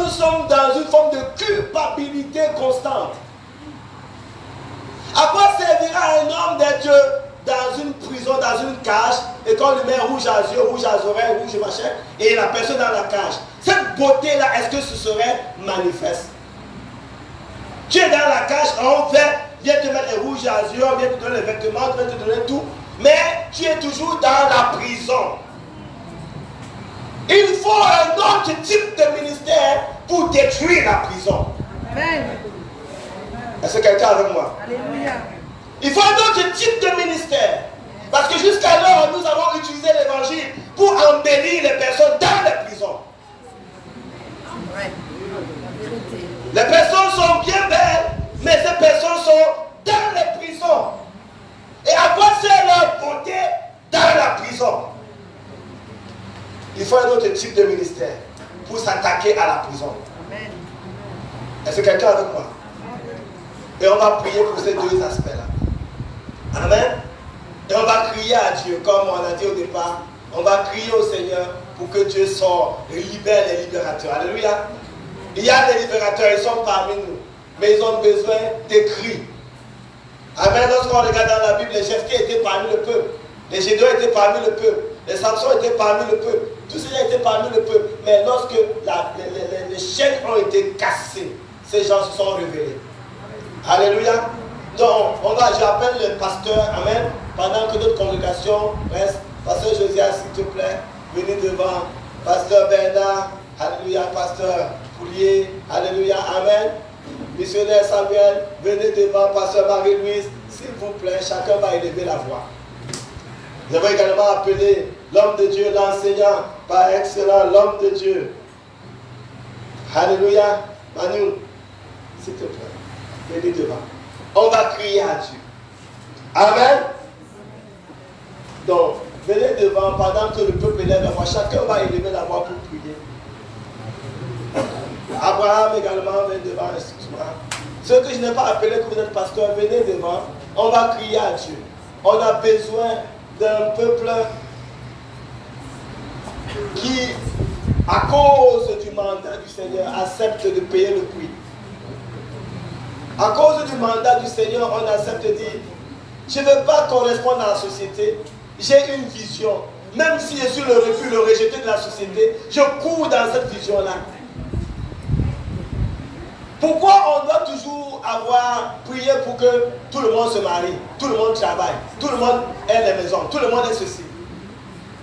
Nous sommes dans une forme de culpabilité constante. À quoi servira un homme d'être dans une prison, dans une cage, et qu'on lui met rouge à yeux, rouge à oreilles, rouge machin, et la personne dans la cage? Cette beauté-là, est-ce que ce serait manifeste? Tu es dans la cage, on vient te mettre les rouges à yeux, vient te donner les vêtements, vient te donner tout, mais tu es toujours dans la prison. Il faut un autre type de ministère pour détruire la prison. Amen. Est-ce que quelqu'un est avec moi? Alléluia. Il faut un autre type de ministère. Parce que jusqu'alors, nous avons utilisé l'évangile pour embellir les personnes dans les prisons. Ouais. Les personnes sont bien belles, mais ces personnes sont dans les prisons. Et à quoi sert leur beauté dans la prison? Il faut un autre type de ministère pour s'attaquer à la prison. Amen. Est-ce que quelqu'un est avec moi? Et on va prier pour ces deux aspects-là. Amen. Et on va crier à Dieu, comme on a dit au départ. On va crier au Seigneur pour que Dieu sorte et libère les libérateurs. Alléluia. Il y a des libérateurs, ils sont parmi nous. Mais ils ont besoin des cris. Amen. Lorsqu'on regarde dans la Bible, les Jephthé étaient parmi le peuple. Les Gédéons étaient parmi le peuple. Les Samson étaient parmi le peuple. Tous ceux-là étaient parmi le peuple. Mais lorsque les chaînes ont été cassées, ces gens se sont révélés. Alléluia. Donc, j'appelle le pasteur, amen, pendant que notre congrégation reste. Pasteur Josias, s'il te plaît, venez devant. Pasteur Bernard, alléluia. Pasteur Poulier, alléluia, amen. Missionnaire Samuel, venez devant. Pasteur Marie-Louise, s'il vous plaît, chacun va élever la voix. Nous avons également appelé l'homme de Dieu, l'enseignant par excellence, l'homme de Dieu. Alléluia. Manu, s'il te plaît, venez devant. On va crier à Dieu. Amen. Donc, venez devant pendant que le peuple élève la voix. Chacun va élever la voix pour prier. Abraham également, venez devant, excuse-moi. Ceux que je n'ai pas appelé que vous êtes pasteur, venez devant. On va crier à Dieu. On a besoin d'un peuple qui, à cause du mandat du Seigneur, accepte de payer le prix. À cause du mandat du Seigneur, on accepte de dire, je ne veux pas correspondre à la société, j'ai une vision. Même si je suis le refus, le rejeté de la société, je cours dans cette vision-là. Pourquoi on doit toujours avoir prié pour que tout le monde se marie, tout le monde travaille, tout le monde ait des maisons, tout le monde ait ceci?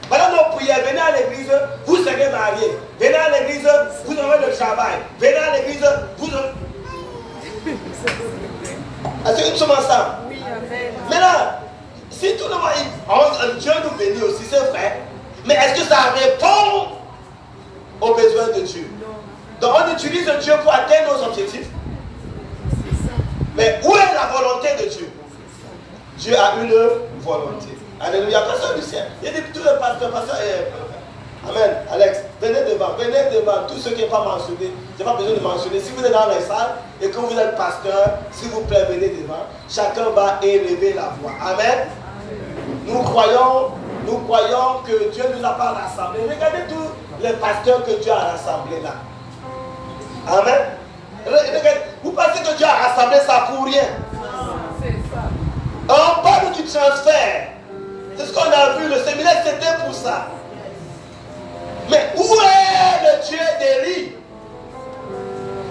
Pendant nos prières, venez à l'église, vous serez mariés. Venez à l'église, vous aurez le travail. Venez à l'église, vous aurez... Est-ce que nous sommes ensemble? Oui, amen. Maintenant, si tout le monde... Dieu nous bénit aussi, c'est vrai. Mais est-ce que ça répond aux besoins de Dieu? Donc on utilise Dieu pour atteindre nos objectifs. Mais où est la volonté de Dieu? Dieu a une volonté. Alléluia. Pasteur Lucien, il dit tous les pasteurs, amen. Alex, venez devant. Tout ce qui n'est pas mentionné, je n'ai pas besoin de mentionner. Si vous êtes dans les salles et que vous êtes pasteur, s'il vous plaît, venez devant. Chacun va élever la voix. Amen. Nous croyons que Dieu ne nous a pas rassemblés. Regardez tous les pasteurs que Dieu a rassemblés là. Amen. Vous pensez que Dieu a rassemblé ça pour rien? On parle du transfert. C'est ce qu'on a vu. Le séminaire, c'était pour ça. Mais où est le Dieu d'Élie?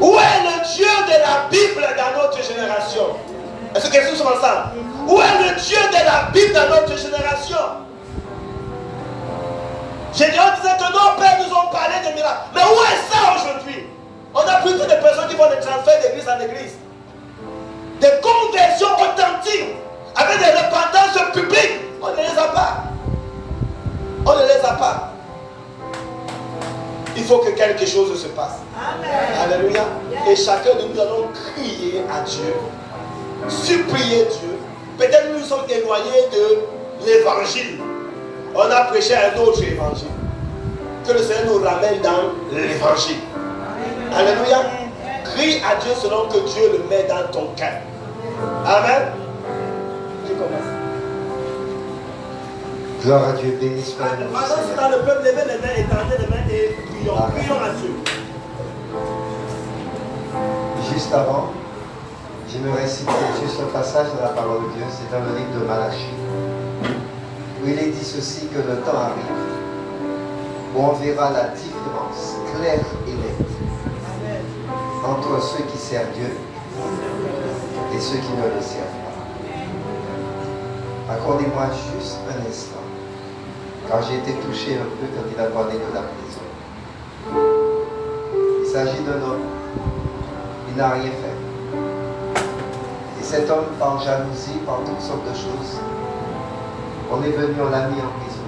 Où est le Dieu de la Bible dans notre génération? Est-ce que nous sommes ensemble? Où est le Dieu de la Bible dans notre génération? Gédéon disait que nos pères nous ont parlé de miracles. Mais où est ça aujourd'hui? On a plutôt des personnes qui font des transferts d'église en église. Des conversions authentiques avec des repentances publiques. On ne les a pas. On ne les a pas. Il faut que quelque chose se passe. Amen. Alléluia. Et chacun de nous allons crier à Dieu, supplier Dieu. Peut-être nous sommes éloignés de l'évangile. On a prêché un autre évangile. Que le Seigneur nous ramène dans l'évangile. Alléluia. Crie à Dieu selon que Dieu le met dans ton cœur. Amen. Je commence. Gloire à Dieu, béni soit le nom. Pendant ce temps, le peuple levait les mains, étendait les mains et prions. Prions à Dieu. Juste avant, j'aimerais citer juste un passage de la parole de Dieu, c'est dans le livre de Malachie, où il est dit ceci, que le temps arrive, où on verra la différence claire et nette entre ceux qui servent Dieu et ceux qui ne le servent pas. Accordez-moi juste un instant, car j'ai été touché un peu quand il a parlé de la prison. Il s'agit d'un homme, il n'a rien fait. Et cet homme, par jalousie, par toutes sortes de choses, on est venu, on l'a mis en prison.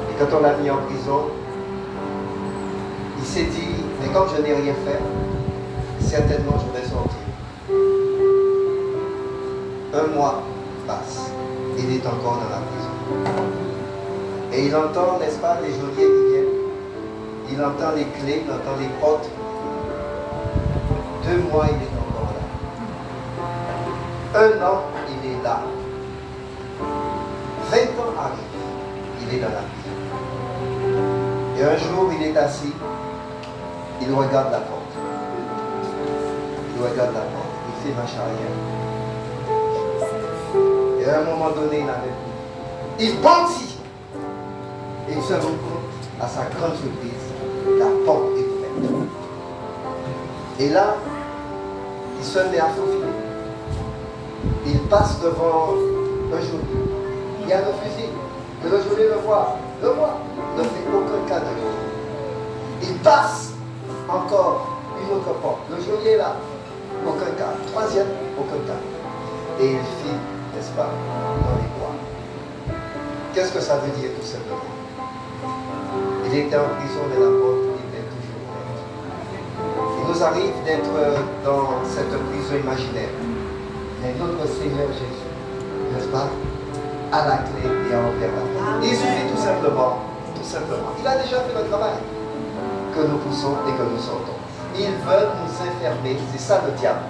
Et quand on l'a mis en prison, il s'est dit, mais comme je n'ai rien fait, certainement je vais sortir. Un mois passe, il est encore dans la prison. Et il entend, n'est-ce pas, les geôliers qui viennent. Il entend les clés, il entend les portes. 2 mois, il est encore là. 1 an, il est là. 20 ans arrivent, il est dans la prison. Et un jour, il est assis, il regarde la porte. Il regarde la porte, il fait marche arrière. Et à un moment donné, il n'avait plus. Il bondit. Et il se rend compte, à sa grande surprise, la porte est ouverte. Et là, il se met à faufiler. Il passe devant un geôlier. Il y a le fusil. Et le geôlier le voit. Ne fait aucun cas de lui. Il passe encore une autre porte. Le geôlier là, aucun cas. 3e, aucun cas. Et il file, n'est-ce pas, dans les bois. Qu'est-ce que ça veut dire tout simplement? Il était en prison, mais la porte était toujours ouverte. Il nous arrive d'être dans cette prison imaginaire. Mais notre Seigneur Jésus, n'est-ce pas, à la clé et a ouvert la porte. Il suffit tout simplement, il a déjà fait le travail, que nous poussons et que nous sortons. Ils veulent nous enfermer, c'est ça le diable,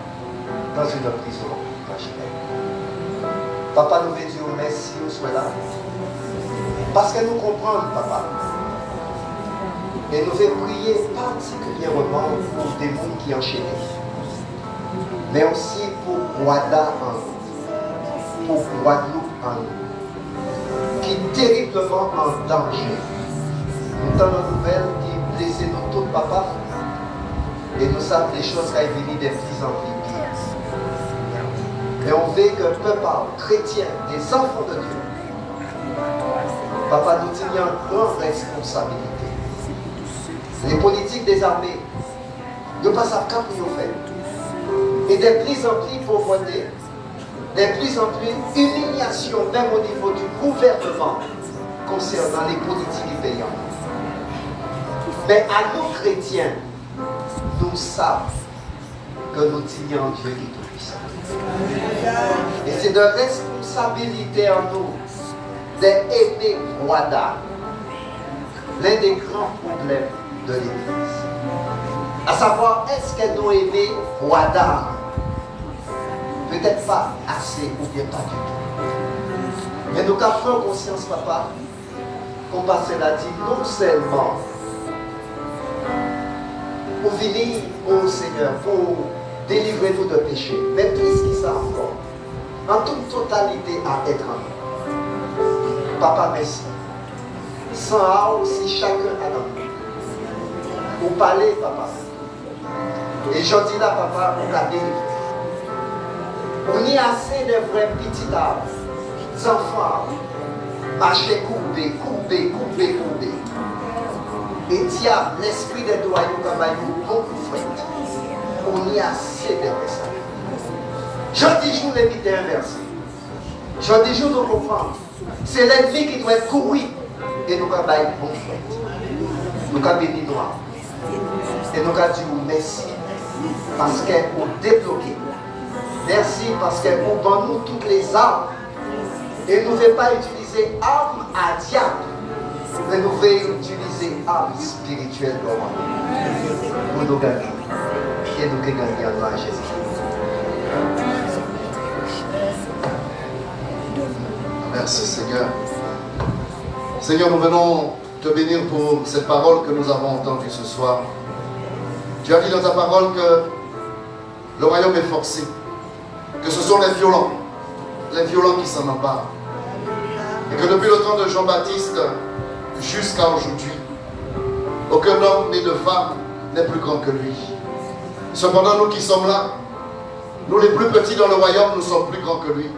dans une prison imaginaire. Papa, nous veut dire merci, nous soyons là. Parce qu'elle nous comprend, papa. Et nous veut prier particulièrement pour des mondes qui enchaînent. Mais aussi pour Guada en nous. Pour Guadeloupe en nous. Qui est terriblement en danger. Nous avons une nouvelle qui blesse nous tous, papa. Et nous savons les choses qui sont venues des plus en plus pires. Mais on veut que le peuple chrétien, des enfants de Dieu, papa, nous tenions une grande responsabilité. Les politiques des armées ne passent pas qu'à pour nous faire. Et de plus en plus pauvreté, de plus en plus humiliation, même au niveau du gouvernement, concernant les politiques payantes. Mais à nous chrétiens, nous savons que nous tenions Dieu qui est tout-puissant. Et c'est de responsabilité en nous d'aimer Guada, l'un des grands problèmes de l'Église. À savoir, est-ce qu'elle doit aimer Guada? Peut-être pas assez ou bien pas du tout. Mais nous avons conscience, papa, comme Pasteur l'a dit, non seulement pour venir au Seigneur, pour délivrer nous de péché, mais plus que ça encore, en toute totalité à être en nous. Papa, merci. Sans aussi chacun à nous. Pour parler, papa. Et je dis là, papa, pour la délivrer. On y a assez de vrais petits arbres, des enfants, marcher courbés. Et diable, l'esprit des doyens comme beaucoup fouette. On y a assez de ça. Je dis jour l'éviter inversé. Je dis jour de comprendre. C'est l'ennemi qui doit être couru. Et nous avons bailler bon fouette. Nous avons béni noir. Et nous avons dit merci. Parce qu'elle nous débloqué. Merci parce qu'elle nous donne nous toutes les armes. Et nous ne voulons pas utiliser armes à diable. Mais nous voulons utiliser armes spirituelles pour nous gagner. Et nous gagner en nom de Jésus. Merci Seigneur. Seigneur, nous venons te bénir pour cette parole que nous avons entendue ce soir. Tu as dit dans ta parole que le royaume est forcé, que ce sont les violents qui s'en emparent. Et que depuis le temps de Jean-Baptiste jusqu'à aujourd'hui, aucun homme né de femme n'est plus grand que lui. Cependant, nous qui sommes là, nous les plus petits dans le royaume, nous sommes plus grands que lui.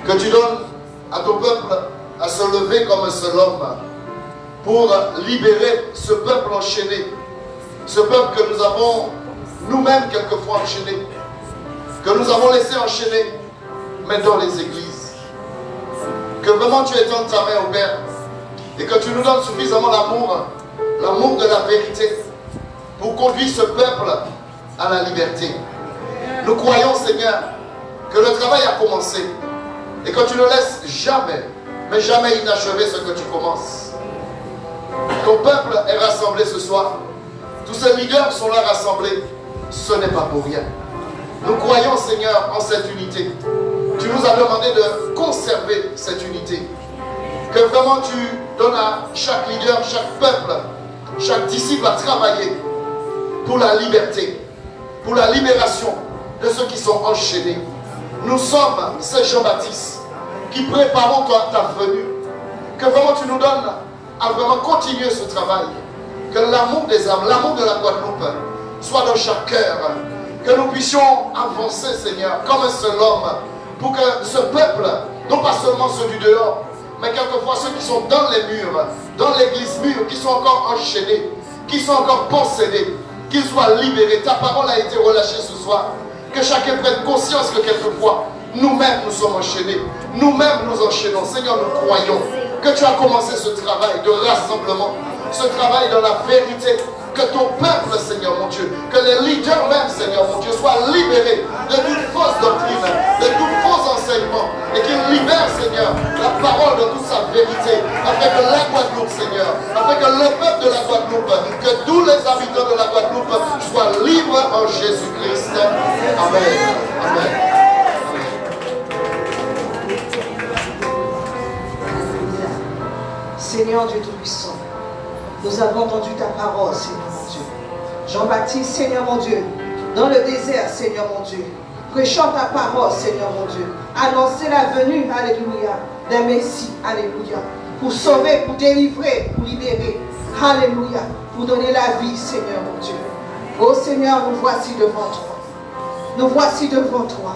Que tu donnes à ton peuple à se lever comme un seul homme pour libérer ce peuple enchaîné, ce peuple que nous avons nous-mêmes quelquefois enchaîné, que nous avons laissé enchaîner, mais dans les églises. Que vraiment tu étendes ta main au Père et que tu nous donnes suffisamment l'amour de la vérité pour conduire ce peuple à la liberté. Nous croyons, Seigneur, que le travail a commencé et que tu ne laisses jamais, mais jamais inachevé ce que tu commences. Ton peuple est rassemblé ce soir. Tous ces leaders sont là rassemblés. Ce n'est pas pour rien. Nous croyons, Seigneur, en cette unité. Tu nous as demandé de conserver cette unité. Que vraiment tu donnes à chaque leader, chaque peuple, chaque disciple à travailler pour la liberté, pour la libération de ceux qui sont enchaînés. Nous sommes ces Jean-Baptiste qui préparons ta venue. Que vraiment tu nous donnes à vraiment continuer ce travail. Que l'amour des âmes, l'amour de la Guadeloupe soit dans chaque cœur. Que nous puissions avancer, Seigneur, comme un seul homme, pour que ce peuple, non pas seulement ceux du dehors, mais quelquefois ceux qui sont dans les murs, dans l'église mûre, qui sont encore enchaînés, qui sont encore possédés, qu'ils soient libérés. Ta parole a été relâchée ce soir. Que chacun prenne conscience que quelquefois, nous-mêmes nous sommes enchaînés. Nous-mêmes nous enchaînons. Seigneur, nous croyons que tu as commencé ce travail de rassemblement, ce travail dans la vérité. Que ton peuple, Seigneur mon Dieu, que les leaders même, Seigneur mon Dieu, soient libérés de toute fausse doctrine, de tout faux enseignement, et qu'ils libèrent, Seigneur, la parole de toute sa vérité, afin que la Guadeloupe, Seigneur, afin que le peuple de la Guadeloupe, que tous les habitants de la Guadeloupe soient libres en Jésus-Christ. Amen. Amen. Seigneur Dieu Tout-Puissant, nous avons entendu ta parole, Seigneur mon Dieu. Jean-Baptiste, Seigneur mon Dieu, dans le désert, Seigneur mon Dieu, prêchant ta parole, Seigneur mon Dieu, annoncer la venue, alléluia, d'un Messie, alléluia, pour sauver, pour délivrer, pour libérer, alléluia, pour donner la vie, Seigneur mon Dieu. Oh Seigneur, nous voici devant toi. Nous voici devant toi.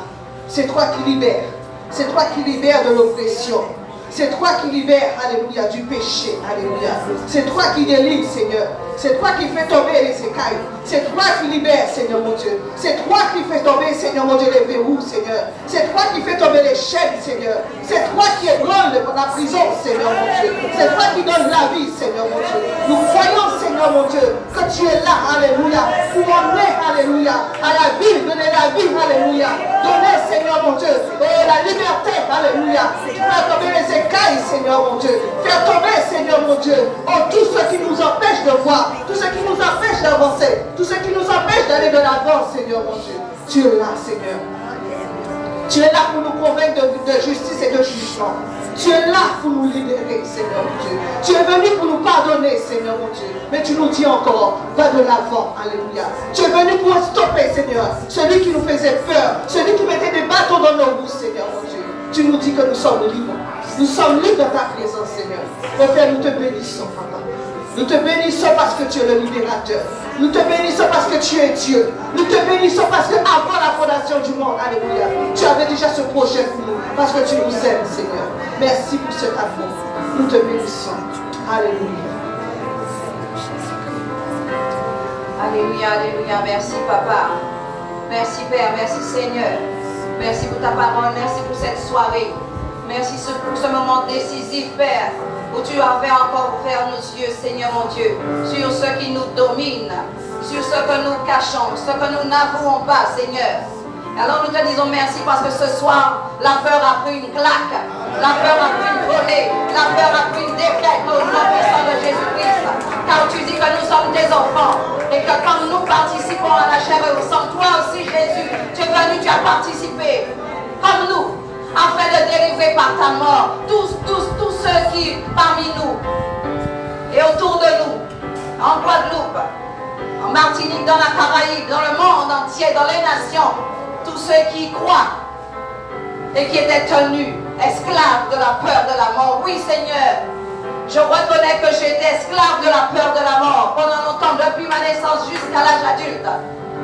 C'est toi qui libères. C'est toi qui libères de l'oppression. C'est toi qui libères, alléluia, du péché, alléluia. C'est toi qui délivres, Seigneur. C'est toi qui fais tomber les écailles. C'est toi qui libères, Seigneur mon Dieu. C'est toi qui fais tomber, Seigneur mon Dieu, les verrous, Seigneur. C'est toi qui fais tomber les chaînes, Seigneur. C'est toi qui ébranles la prison, Seigneur mon Dieu. C'est toi qui donnes la vie, Seigneur mon Dieu. Nous croyons, Seigneur mon Dieu, que tu es là, alléluia, pour emmener, alléluia, à la vie, donner la vie, alléluia. Donner, Seigneur mon Dieu, la liberté, alléluia. Faire tomber les écailles, Seigneur mon Dieu. Faire tomber, Seigneur mon Dieu, tout ce qui nous empêche de voir, tout ce qui nous empêche d'avancer, tout ce qui nous empêche d'aller de l'avant, Seigneur mon Dieu. Tu es là, Seigneur. Tu es là pour nous convaincre de justice et de jugement. Tu es là pour nous libérer, Seigneur mon Dieu. Tu es venu pour nous pardonner, Seigneur mon Dieu. Mais tu nous dis encore, va de l'avant, alléluia. Tu es venu pour stopper, Seigneur, celui qui nous faisait peur, celui qui mettait des bâtons dans nos roues, Seigneur mon Dieu. Tu nous dis que nous sommes libres. Nous sommes libres dans ta présence, Seigneur. Mon Père, nous te bénissons, Papa. Nous te bénissons parce que tu es le libérateur. Nous te bénissons parce que tu es Dieu. Nous te bénissons parce qu'avant la fondation du monde, alléluia, tu avais déjà ce projet pour nous. Parce que tu nous aimes, Seigneur. Merci pour cet amour. Nous te bénissons. Alléluia. Alléluia, alléluia. Merci, Papa. Merci, Père. Merci, Seigneur. Merci pour ta parole. Merci pour cette soirée. Merci pour ce moment décisif, Père, où tu as fait encore ouvrir nos yeux, Seigneur mon Dieu, sur ce qui nous domine, sur ce que nous cachons, ce que nous n'avouons pas, Seigneur. Alors nous te disons merci parce que ce soir, la peur a pris une claque, la peur a pris une volée, la peur a pris une défaite au nom puissant de Jésus-Christ. Car tu dis que nous sommes tes enfants et que quand nous participons à la chair et au sang, toi aussi Jésus, tu es venu, tu as participé comme nous, afin de délivrer par ta mort tous ceux qui parmi nous et autour de nous, en Guadeloupe, en Martinique, dans la Caraïbe, dans le monde entier, dans les nations, tous ceux qui y croient et qui étaient tenus esclaves de la peur de la mort. Oui, Seigneur, je reconnais que j'ai été esclave de la peur de la mort pendant longtemps, depuis ma naissance jusqu'à l'âge adulte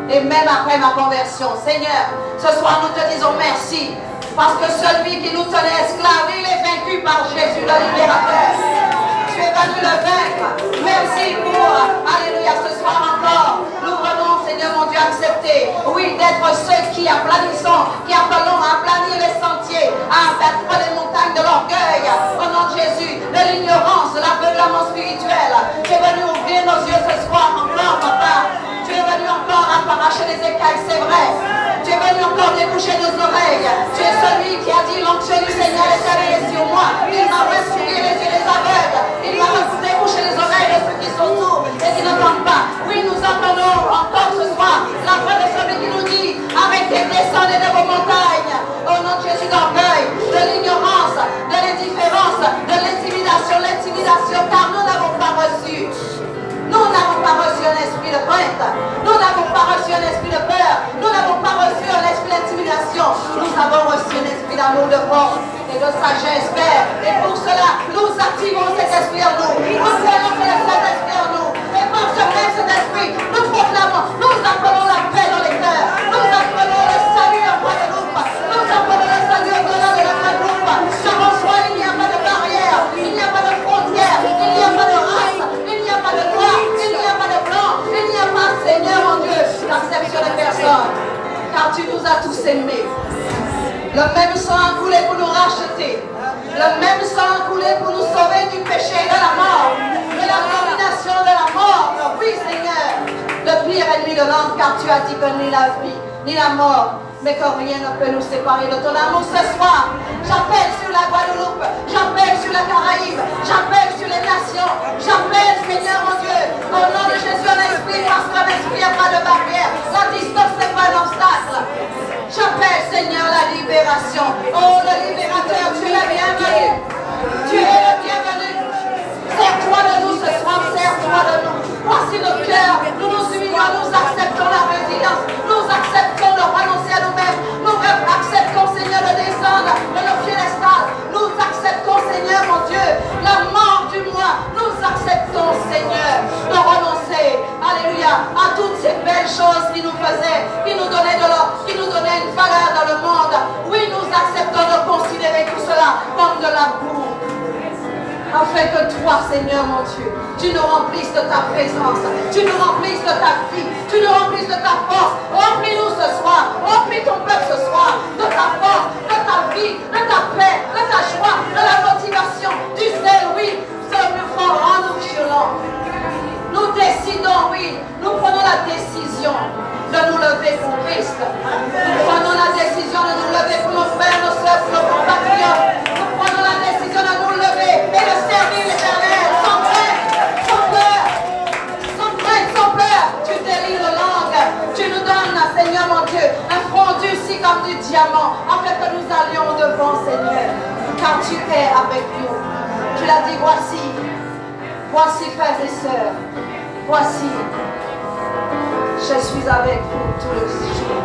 et même après ma conversion. Seigneur, ce soir nous te disons merci parce que celui qui nous tenait esclaves, il est vaincu par Jésus le libérateur. Tu es venu le vaincre. Merci pour, alléluia, ce soir encore. Nous venons, Seigneur mon Dieu, accepter, oui, d'être ceux qui aplanissons, qui appelons à aplanir les sentiers, à abattre les montagnes de l'orgueil. Au nom de Jésus, de l'ignorance, de l'aveuglement spirituel. Tu es venu ouvrir nos yeux ce soir encore, papa. Tu es venu encore arracher les écailles, c'est vrai. Tu es venu encore déboucher nos oreilles. Tu es celui qui a dit l'onction du Seigneur est arrivée sur moi. Il m'a ressuscité les yeux des aveugles. Il m'a débouché les oreilles de ceux qui sont sourds et qui n'entendent pas. Oui, nous entendons encore ce soir la voix de celui qui nous dit arrêtez, descendez de vos montagnes. Au nom de Jésus, d'orgueil, de l'ignorance, de l'indifférence, de l'intimidation, car nous n'avons pas reçu. Nous n'avons pas reçu un esprit de crainte. Nous n'avons pas reçu un esprit de peur. Nous n'avons pas reçu un esprit d'intimidation. Nous avons reçu un esprit d'amour, de force et de sagesse, Père. Et pour cela, nous activons cet esprit en nous. Nous prenons cet esprit en nous. Et par ce même cet esprit, nous proclamons, nous appelons la paix dans les cœurs. Nous appelons le salut en Guadeloupe. Nous appelons le salut au-delà de la Guadeloupe. Car en soi, il n'y a pas de barrière. Il n'y a pas de frontière. Il n'y a pas de race. Il n'y a pas de noir. Il n'y a pas de blanc. Il n'y a pas, Seigneur mon Dieu, d'acception de personne. Car tu nous as tous aimés. Le même sang a coulé pour nous racheter. Le même sang a coulé pour nous sauver du péché et de la mort. De la domination de la mort. Oui, Seigneur. Le pire ennemi de l'homme, car tu as dit que ni la vie, ni la mort, mais que rien ne peut nous séparer de ton amour ce soir. J'appelle sur la Guadeloupe, j'appelle sur la Caraïbe, j'appelle sur les nations, j'appelle, Seigneur mon Dieu, au nom de Jésus, un esprit, parce qu'un esprit n'a pas de barrière. La distance n'est pas un obstacle. J'appelle, Seigneur, la libération. Oh, le libérateur, tu es le bienvenu. Tu es le bienvenu. Sers-toi de nous ce soir, sers-toi de nous. Voici nos cœurs, nous nous humilions, nous acceptons la résilience, nous acceptons de renoncer à nous-mêmes, nous acceptons, Seigneur, de descendre de nos piédestals, nous acceptons, Seigneur, mon Dieu, la mort du moi, nous acceptons, Seigneur, de renoncer, alléluia, à toutes ces belles choses qui nous faisaient, qui nous donnaient de l'or, qui nous donnaient une valeur dans le monde. Oui, nous acceptons de considérer tout cela comme de la boue. Afin que toi, Seigneur mon Dieu, tu nous remplisses de ta présence, tu nous remplisses de ta vie, tu nous remplisses de ta force. Remplis-nous ce soir, remplis ton peuple ce soir de ta force, de ta vie, de ta paix, de ta joie, de la motivation, du zèle, oui, ce nous fort en nous violents. Nous décidons, oui, nous prenons la décision de nous lever pour Christ. Nous prenons la décision de nous lever pour nos frères, nos soeurs, pour nos compatriotes. Nous prenons la décision de nous lever et de servir l'Éternel sans crainte, sans peur, sans crainte, sans peur. Tu délivres nos langues, tu nous donnes, Seigneur mon Dieu, un front durci comme du diamant, afin que nous allions devant, Seigneur, car tu es avec nous. Tu l'as dit, voici frères et sœurs, voici. Je suis avec vous tous les jours.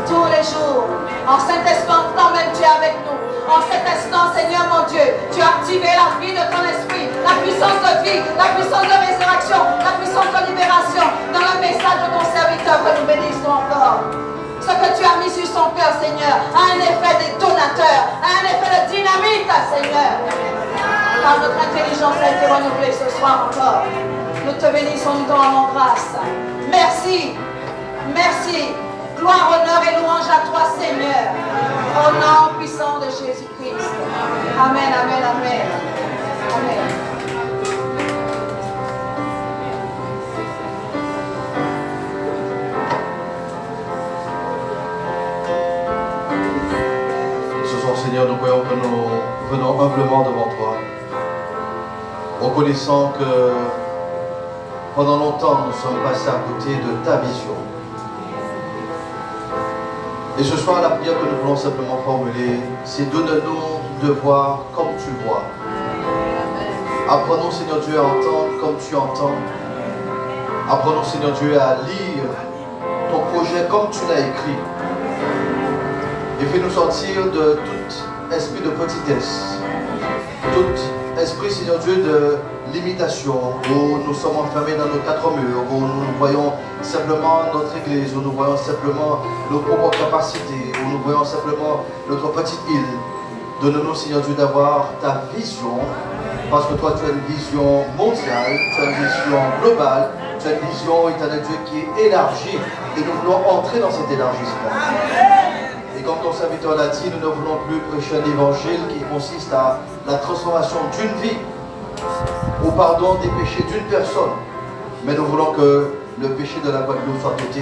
Tous les jours. En cet instant même, tu es avec nous. En cet instant, Seigneur mon Dieu, tu as activé la vie de ton esprit, la puissance de vie, la puissance de résurrection, la puissance de libération dans le message de ton serviteur que nous bénissons encore. Ce que tu as mis sur son cœur, Seigneur, a un effet détonateur, a un effet de dynamite, Seigneur. Car notre intelligence a été renouvelée ce soir encore. Nous te bénissons, nous te rendons grâce. Merci, merci. Gloire, honneur et louange à toi, Seigneur. Au nom puissant de Jésus-Christ. Amen, amen, amen. Amen. Ce soir, Seigneur, nous croyons que nous venons humblement devant toi, reconnaissant que pendant longtemps, nous sommes passés à côté de ta vision. Et ce soir, la prière que nous voulons simplement formuler, c'est donne-nous de voir comme tu vois. Apprenons, Seigneur Dieu, à entendre comme tu entends. Apprends-nous, Seigneur Dieu, à lire ton projet comme tu l'as écrit. Et fais-nous sortir de tout esprit de petitesse, tout esprit, Seigneur Dieu, de limitation, où nous sommes enfermés dans nos quatre murs, où nous voyons simplement notre église, où nous voyons simplement nos propres capacités, où nous voyons simplement notre petite île. Donne-nous, Seigneur Dieu, d'avoir ta vision, parce que toi, tu as une vision mondiale, tu as une vision globale, tu as une vision, éternel Dieu, qui est élargie, et nous voulons entrer dans cet élargissement. Et comme ton serviteur l'a dit, nous ne voulons plus prêcher un évangile qui consiste à la transformation d'une vie, au pardon des péchés d'une personne, mais nous voulons que le péché de la Guadeloupe soit ôté.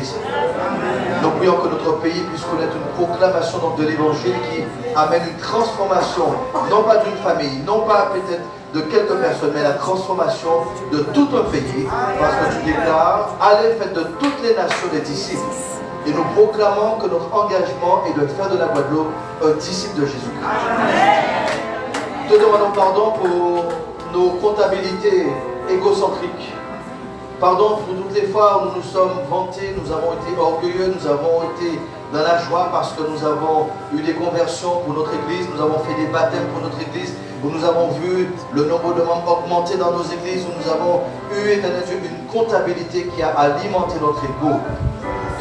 Nous prions que notre pays puisse connaître une proclamation donc, de l'évangile qui amène une transformation, non pas d'une famille, non pas peut-être de quelques personnes, mais la transformation de tout un pays, parce que tu déclares, allez, faites de toutes les nations des disciples. Et nous proclamons que notre engagement est de faire de la Guadeloupe un disciple de Jésus-Christ. Te demandons pardon pour nos comptabilités égocentriques. Pardon pour toutes les fois où nous nous sommes vantés, nous avons été orgueilleux, nous avons été dans la joie parce que nous avons eu des conversions pour notre église, nous avons fait des baptêmes pour notre église, où nous avons vu le nombre de membres augmenter dans nos églises, où nous avons eu, éternel Dieu, une comptabilité qui a alimenté notre ego.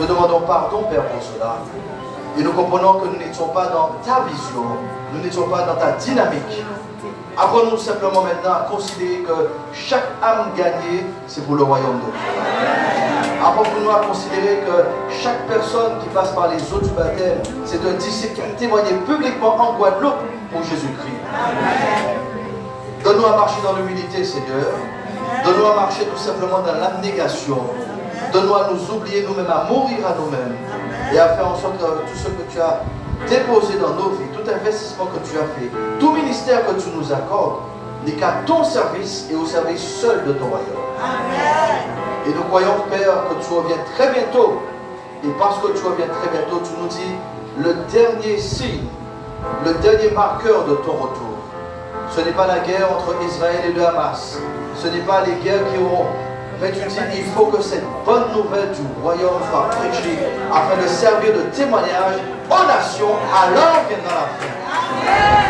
Te demandons pardon, Père, pour cela. Et nous comprenons que nous n'étions pas dans ta vision, nous n'étions pas dans ta dynamique. Apprenons simplement maintenant à considérer que chaque âme gagnée, c'est pour le royaume de Dieu. Apprenons-nous à considérer que chaque personne qui passe par les eaux du baptême, c'est un disciple qui a témoigné publiquement en Guadeloupe pour Jésus-Christ. Donne-nous à marcher dans l'humilité, Seigneur. Donne-nous à marcher tout simplement dans l'abnégation. Donne-nous à nous oublier nous-mêmes, à mourir à nous-mêmes et à faire en sorte que tout ce que tu as déposé dans nos vies, tout investissement que tu as fait, tout ministère que tu nous accordes, n'est qu'à ton service et au service seul de ton royaume. Amen. Et nous croyons, Père, que tu reviens très bientôt. Et parce que tu reviens très bientôt, tu nous dis le dernier signe, le dernier marqueur de ton retour. Ce n'est pas la guerre entre Israël et le Hamas. Ce n'est pas les guerres qui auront. Mais tu dis, il faut que cette bonne nouvelle du royaume soit prêchée afin de servir de témoignage aux nations, alors viendra la fin.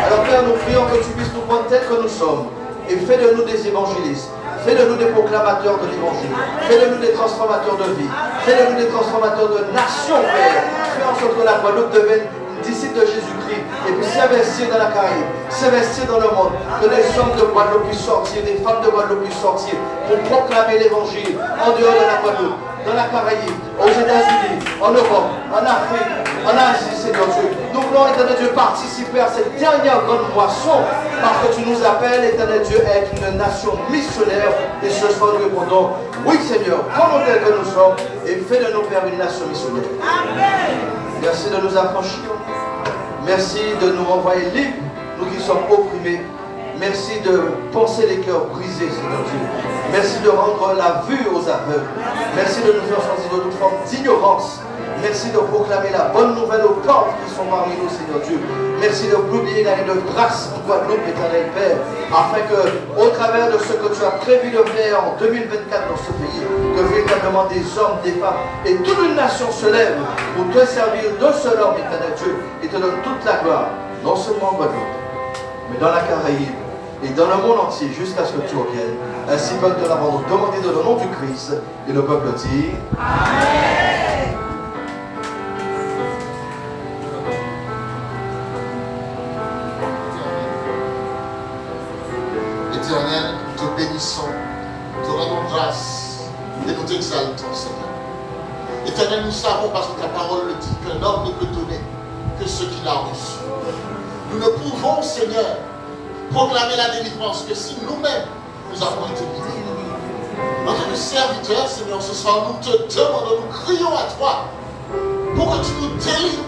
Alors Père, nous prions que tu puisses nous prendre tels que nous sommes et fais de nous des évangélistes, fais de nous des proclamateurs de l'évangile, fais de nous des transformateurs de vie, fais de nous des transformateurs de nations, Père. Fais en sorte que la Guadeloupe devienne disciple de Jésus-Christ et puis s'investir dans la Caraïbe, s'investir dans le monde, que les hommes de Guadeloupe puissent sortir, des femmes de Guadeloupe puissent sortir pour proclamer l'évangile en dehors de la Guadeloupe, dans la Caraïbe, aux États-Unis, en Europe, en Afrique, en Asie, Seigneur Dieu. Nous voulons, éternel Dieu, participer à cette dernière grande moisson parce que tu nous appelles, éternel Dieu, à être une nation missionnaire. Et ce soir, nous répondons, oui Seigneur, prends-nous tels que nous sommes et fais de nous faire une nation missionnaire. Amen. Merci de nous affranchir. Merci de nous renvoyer libres, nous qui sommes opprimés. Merci de penser les cœurs brisés, Seigneur Dieu. Merci de rendre la vue aux aveugles. Merci de nous faire sortir de toute forme d'ignorance. Merci de proclamer la bonne nouvelle aux pauvres qui sont parmi nous, Seigneur Dieu. Merci de publier l'année de grâce en Guadeloupe, éternel Père, afin que, au travers de ce que tu as prévu de faire en 2024 dans ce pays, que véritablement des hommes, des femmes et toute une nation se lève pour te servir d'un seul homme, éternel Dieu, et te donne toute la gloire, non seulement en Guadeloupe, mais dans la Caraïbe et dans le monde entier, jusqu'à ce que tu reviennes. Ainsi, peuple de l'avons demandé dans le nom du Christ, et le peuple dit Amen. Éternel, nous te bénissons, te rendons grâce et nous t'exaltons, Seigneur. Éternel, nous savons, parce que ta parole le dit, qu'un homme ne peut donner que ce qu'il a reçu. Nous ne pouvons, Seigneur, proclamer la délivrance que si nous-mêmes, nous avons été délivrés. En tant que serviteur, Seigneur, ce soir, nous te demandons, nous crions à toi pour que tu nous délivres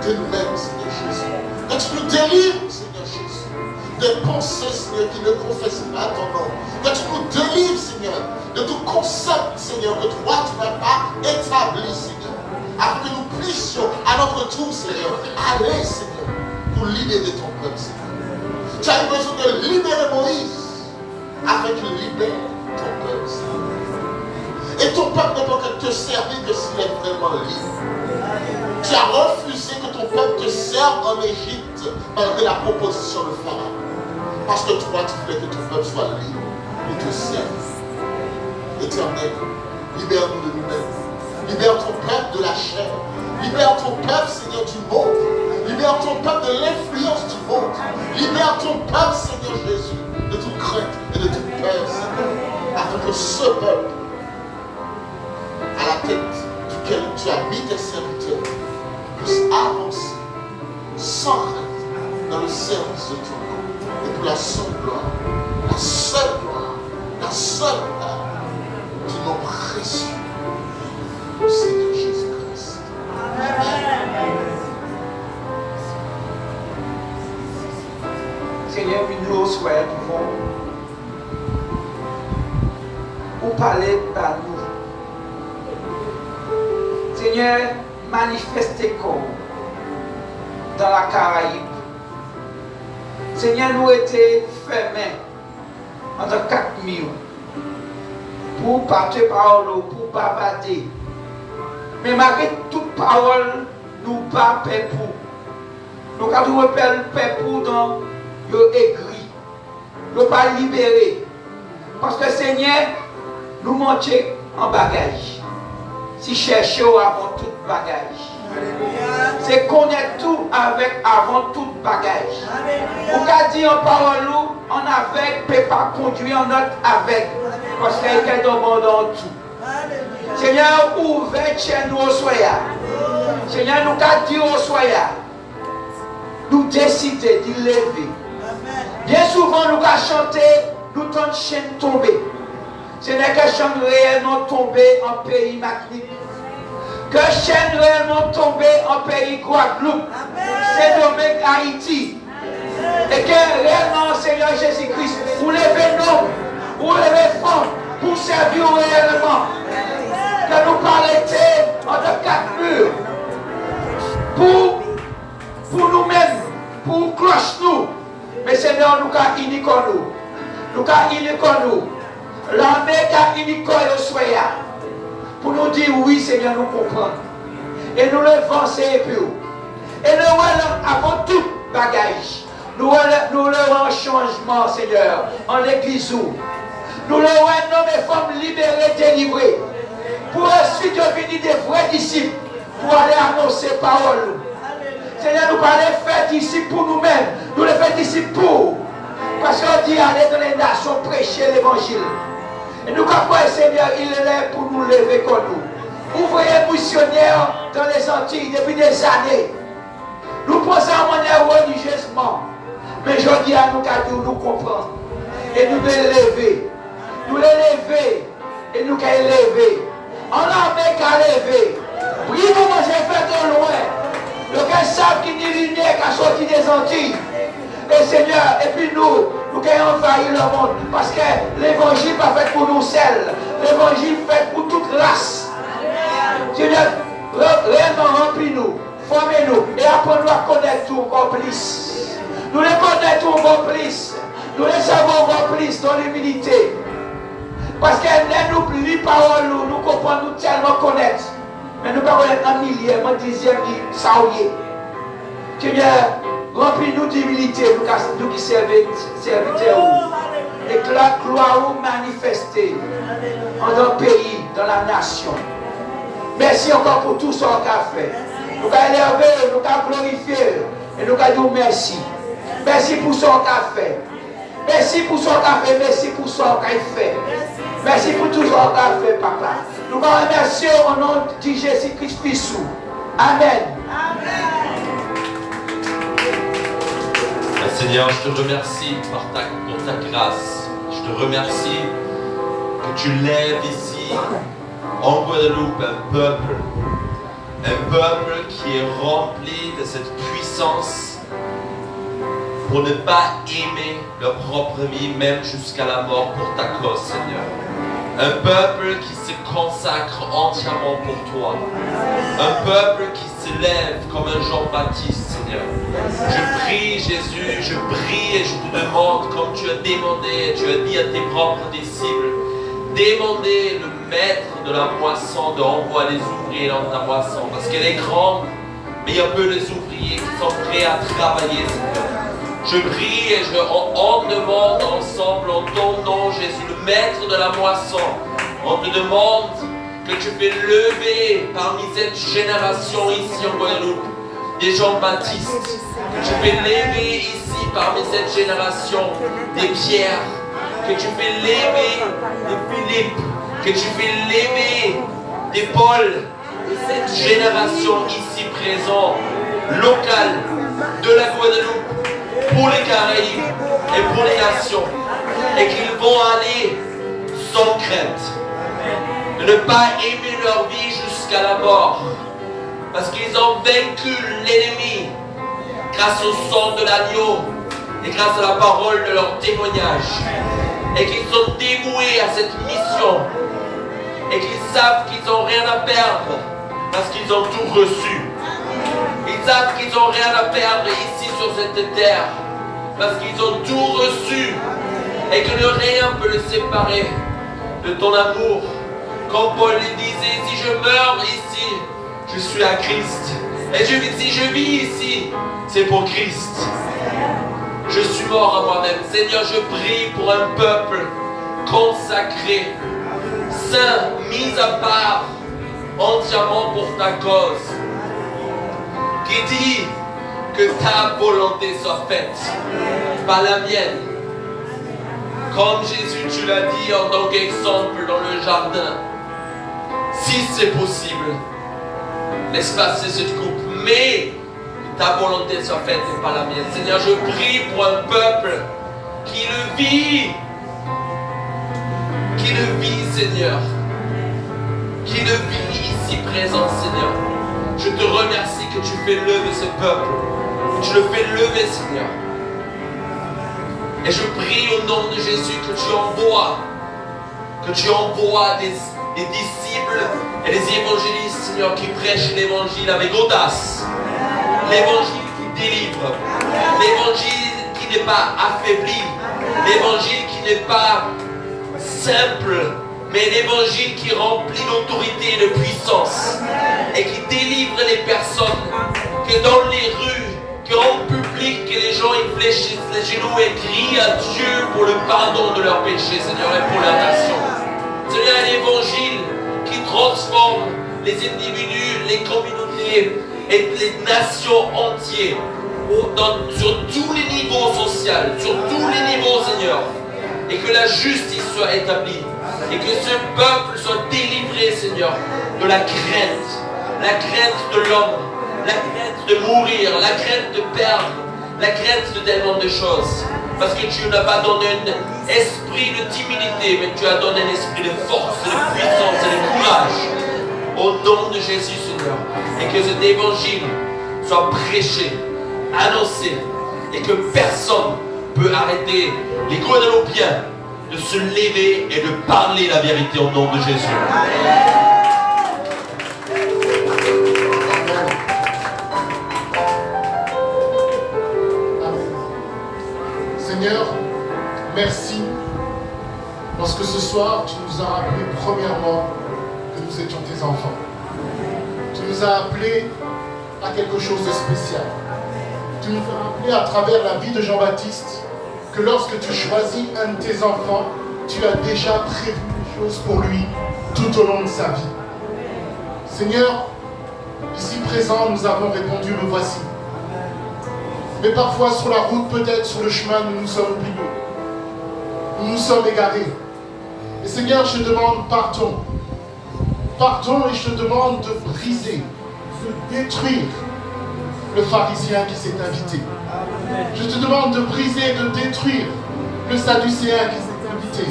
de nous-mêmes, Seigneur Jésus. Que tu nous délivres, Seigneur Jésus, des pensées, Seigneur, qui ne confessent pas ton nom. Que tu nous délivres, Seigneur, de tout concept, Seigneur, que toi, tu n'as pas établi, Seigneur. Afin que nous puissions, à notre tour, Seigneur, aller, Seigneur, pour libérer ton peuple, Seigneur. Tu as eu besoin de libérer Moïse, afin qu'il libère ton peuple, Seigneur. Et ton peuple ne peut que te servir que s'il est vraiment libre. Tu as refusé que ton peuple te serve en Égypte malgré la proposition de Pharaon. Parce que toi, tu voulais que ton peuple soit libre pour te servir. Éternel, libère-nous de nous-mêmes. Libère ton peuple de la chair. Libère ton peuple, Seigneur, du monde. Libère ton peuple de l'influence du monde. Libère ton peuple, Seigneur Jésus, de toute crainte et de toute peur, Seigneur. Afin que ce peuple, à la tête duquel tu as mis tes serviteurs, puisse avancer sans crainte dans le service de ton nom. Et pour la seule gloire, la seule gloire, la seule gloire du nom précieux du Seigneur Jésus-Christ. Amen. Seigneur, nous souhaitons pour parler par nous. Seigneur, manifestez comme dans la Caraïbe. Seigneur, nous étions fermés en tant que 4000 pour parler parole, pour bavarder. Mais malgré toute parole, nous ne pas paix pour. Nous avons paix pour dans le aigri. Nous pas libéré. Parce que Seigneur, nous manquons en bagage. Si chercher avant tout bagage. C'est connaître tout avec avant tout bagage. Pour qu'à dire en parole, on avec, peut pas conduire en autre avec. Parce qu'il y a dans tout. Seigneur, ouvre chez nous au soya. Seigneur, nous qu'a dit au soya. Nous décider de lever. Bien souvent, nous avons chanté, nous tentons chaîne tomber. Ce n'est que chaîne réellement tomber en pays magnifique. Que chaîne réellement tomber en pays Guadeloupe. C'est domaine Haïti. Et que réellement, Seigneur Jésus-Christ, vous levez nous, vous levez femmes, pour servir réellement. Que nous parlions en de 4 murs. Pour nous-mêmes, pour cloche nous. Mais Seigneur, nous avons unis comme nous. Nous avons unis comme nous. L'armée a unis comme nous. Pour nous dire oui, Seigneur, nous comprenons. Et nous le pensons et puis. Et nous voyons avant tout bagage. Nous voyons un changement, Seigneur, en l'église. Nous le voyons mes femmes libérées, délivrées. Pour ensuite venir des vrais disciples. Pour aller annoncer parole. Seigneur, nous parlons faire disciples pour nous-mêmes. Nous les faisons disciples pour. Parce qu'on dit aller dans les nations prêcher l'évangile. Et nous comprenons, Seigneur, il est là pour nous lever comme nous. Ouvrez missionnaires dans les Antilles depuis des années. Nous pensons en manière religieusement. Mais je dis à nous qu'à nous comprenons. Et nous les lever. Nous les lever. Et nous qu'à lever. On a mis qu'à lever. Priez pour manger fait de loin. Le gars savent qu'il y a une lumière qui a sorti des Antilles. Et Seigneur, et puis nous avons envahi le monde. Parce que l'évangile pas fait pour nous seuls. L'évangile fait pour toute race. Seigneur, réellement remplis-nous, formez-nous et apprenez-nous à connaître tout encore plus. Nous les connaissons encore plus. Nous les savons encore plus dans l'humilité. Parce qu'elle nous plie parole, nous comprenons, nous tellement connaître. Mais nous ne pouvons pas connaître un millième, un dixième, ça y est. Seigneur, remplis-nous d'humilité, nous qui serviteurs. Et que la gloire manifestée dans le pays, dans la nation. Merci encore pour tout ce qu'on a fait. Nous avons élevé, nous avons glorifié et nous avons dit merci. Merci pour ce qu'on a fait. Merci pour ce qu'on a fait, merci pour ce qu'on a fait. Merci pour tout ce qu'on a fait, Papa. Nous vous remercions au nom de Jésus-Christ, Fils. Amen. Seigneur, je te remercie pour ta grâce. Je te remercie que tu lèves ici, en Guadeloupe, un peuple qui est rempli de cette puissance pour ne pas aimer leur propre vie, même jusqu'à la mort pour ta cause, Seigneur. Un peuple qui se consacre entièrement pour toi. Un peuple qui se lève comme un Jean-Baptiste, Seigneur. Je prie, Jésus, je prie et je te demande, comme tu as demandé, tu as dit à tes propres disciples, demandez le maître de la moisson d'envoie des ouvriers dans ta moisson, parce qu'elle est grande, mais il y a peu des ouvriers qui sont prêts à travailler, Seigneur. Je prie et on demande ensemble en ton nom, Jésus, le maître de la moisson. On te demande que tu fais lever parmi cette génération ici en Guadeloupe des Jean-Baptiste, que tu fais lever ici parmi cette génération des Pierre, que tu fais lever des Philippe, que tu fais lever des Paul, de cette génération ici présente, locale, de la Guadeloupe, pour les Caraïbes et pour les nations, et qu'ils vont aller sans crainte, de ne pas aimer leur vie jusqu'à la mort, parce qu'ils ont vaincu l'ennemi grâce au sang de l'agneau et grâce à la parole de leur témoignage, et qu'ils sont dévoués à cette mission, et qu'ils savent qu'ils n'ont rien à perdre parce qu'ils ont tout reçu. Ils savent qu'ils n'ont rien à perdre ici sur cette terre parce qu'ils ont tout reçu, et que rien ne peut le séparer de ton amour. Comme Paul le disait, si je meurs ici, je suis à Christ. Et si je vis ici, c'est pour Christ. Je suis mort à moi-même. Seigneur, je prie pour un peuple consacré, saint, mis à part, entièrement pour ta cause, qui dit que ta volonté soit faite, pas la mienne. Comme Jésus, tu l'as dit en tant qu'exemple dans le jardin. Si c'est possible, laisse passer cette coupe, mais que ta volonté soit faite et pas la mienne. Seigneur, je prie pour un peuple qui le vit, Seigneur, qui le vit ici présent, Seigneur. Je te remercie que tu fais lever ce peuple, que tu le fais lever, Seigneur. Et je prie au nom de Jésus que tu envoies des disciples et des évangélistes, Seigneur, qui prêchent l'évangile avec audace. L'évangile qui délivre. L'évangile qui n'est pas affaibli. L'évangile qui n'est pas simple, mais l'évangile qui remplit d'autorité et de puissance. Et qui délivre les personnes, que dans les rues, en public, que les gens ils fléchissent les genoux et crient à Dieu pour le pardon de leurs péchés, Seigneur, et pour la nation. Seigneur, un évangile qui transforme les individus, les communautés et les nations entières sur tous les niveaux sociaux, sur tous les niveaux, Seigneur, et que la justice soit établie et que ce peuple soit délivré, Seigneur, de la crainte de l'homme, la crainte de mourir, la crainte de perdre, la crainte de tellement de choses. Parce que tu n'as pas donné un esprit de timidité, mais tu as donné un esprit de force, de puissance et de courage. Au nom de Jésus, Seigneur. Et que cet évangile soit prêché, annoncé, et que personne ne peut arrêter les Guadeloupéens de se lever et de parler la vérité au nom de Jésus. Seigneur, merci parce que ce soir, tu nous as rappelé premièrement que nous étions tes enfants. Tu nous as appelés à quelque chose de spécial. Tu nous as rappelé à travers la vie de Jean-Baptiste que lorsque tu choisis un de tes enfants, tu as déjà prévu des choses pour lui tout au long de sa vie. Seigneur, ici présent, nous avons répondu, me voici. Mais parfois sur la route, peut-être sur le chemin, nous nous sommes oubliés. Nous nous sommes égarés. Et Seigneur, je te demande pardon. Pardon, et je te demande de briser, de détruire le pharisien qui s'est invité. Je te demande de briser, de détruire le sadducéen qui s'est invité.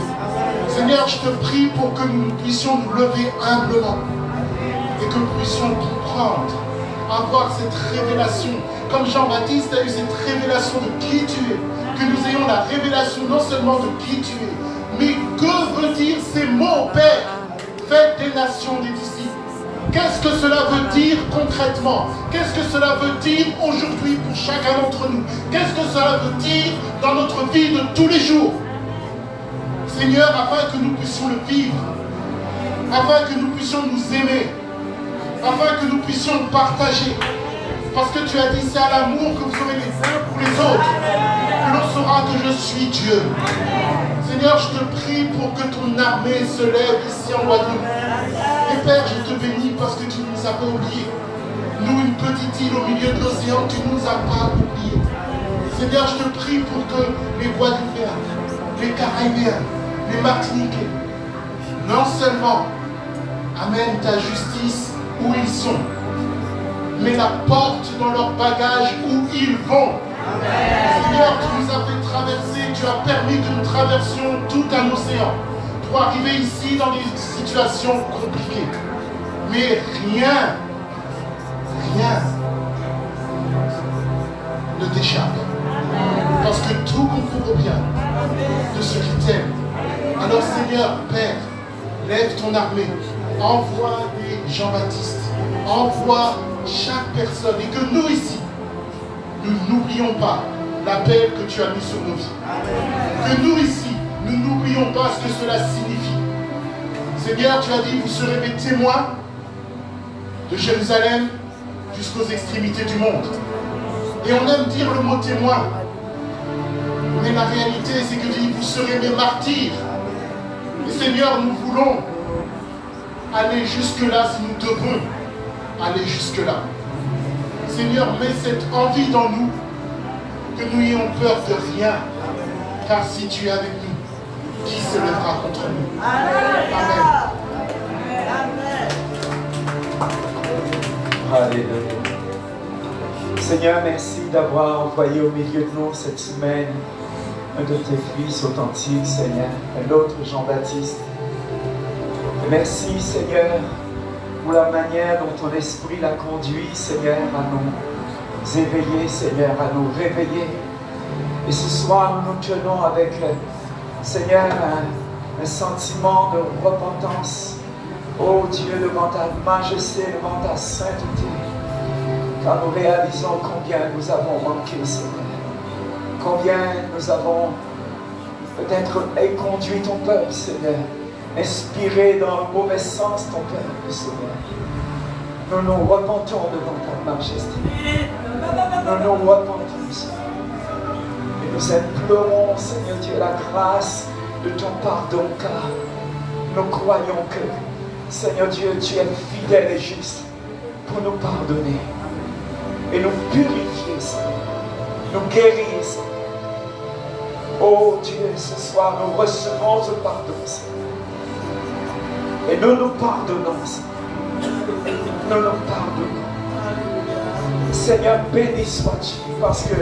Seigneur, je te prie pour que nous puissions nous lever humblement et que nous puissions comprendre, avoir cette révélation. Comme Jean-Baptiste a eu cette révélation de qui tu es, que nous ayons la révélation non seulement de qui tu es, mais que veut dire ces mots, Père, faites des nations des disciples. Qu'est-ce que cela veut dire concrètement? Qu'est-ce que cela veut dire aujourd'hui pour chacun d'entre nous? Qu'est-ce que cela veut dire dans notre vie de tous les jours? Seigneur, afin que nous puissions le vivre, afin que nous puissions nous aimer, afin que nous puissions partager. Parce que tu as dit, c'est à l'amour que vous aurez les uns pour les autres que l'on saura que je suis Dieu. Seigneur, je te prie pour que ton armée se lève ici en Guadeloupe. Et Père, je te bénis parce que tu ne nous as pas oubliés. Nous, une petite île au milieu de l'océan, tu ne nous as pas oubliés. Seigneur, je te prie pour que les Guadeloupéens, les Caraïbiens, les Martiniquais, non seulement amènent ta justice où ils sont, mais la portent dans leur bagage où ils vont. Seigneur, tu nous as fait traverser, tu as permis que nous traversions tout un océan pour arriver ici dans des situations compliquées. Mais rien ne t'échappe. Parce que tout concourt au bien de ceux qui t'aiment. Alors Seigneur, Père, lève ton armée, envoie des Jean-Baptiste, envoie chaque personne et que nous ici, nous n'oublions pas l'appel que tu as mis sur nos vies. Que nous ici, nous n'oublions pas ce que cela signifie. Seigneur, tu as dit, vous serez mes témoins de Jérusalem jusqu'aux extrémités du monde. Et on aime dire le mot témoin. Mais la réalité, c'est que tu dis, vous serez mes martyrs. Et Seigneur, nous voulons aller jusque-là si nous devons aller jusque-là. Seigneur, mets cette envie dans nous, que nous n'ayons peur de rien. Car si tu es avec nous, qui se lèvera contre nous? Amen. Alléluia. Seigneur, merci d'avoir envoyé au milieu de nous cette semaine un de tes fils authentiques, Seigneur, un autre Jean-Baptiste. Merci, Seigneur, pour la manière dont ton esprit l'a conduit, Seigneur, à nous éveiller, Seigneur, à nous réveiller. Et ce soir, nous nous tenons avec, Seigneur, un sentiment de repentance. Oh Dieu, devant ta majesté, devant ta sainteté, car nous réalisons combien nous avons manqué, Seigneur. Combien nous avons peut-être conduit ton peuple, Seigneur. Inspiré dans le mauvais sens ton peuple, Seigneur. Nous nous repentons devant ta majesté. Nous nous repentons, Seigneur. Et nous implorons, Seigneur Dieu, la grâce de ton pardon, car nous croyons que, Seigneur Dieu, tu es fidèle et juste pour nous pardonner et nous purifier, Seigneur. Nous guérir, Seigneur. Oh Dieu, ce soir, nous recevons ce pardon, Seigneur. Et nous nous pardonnons, Seigneur. Nous nous pardonnons. Seigneur, béni sois-tu, parce que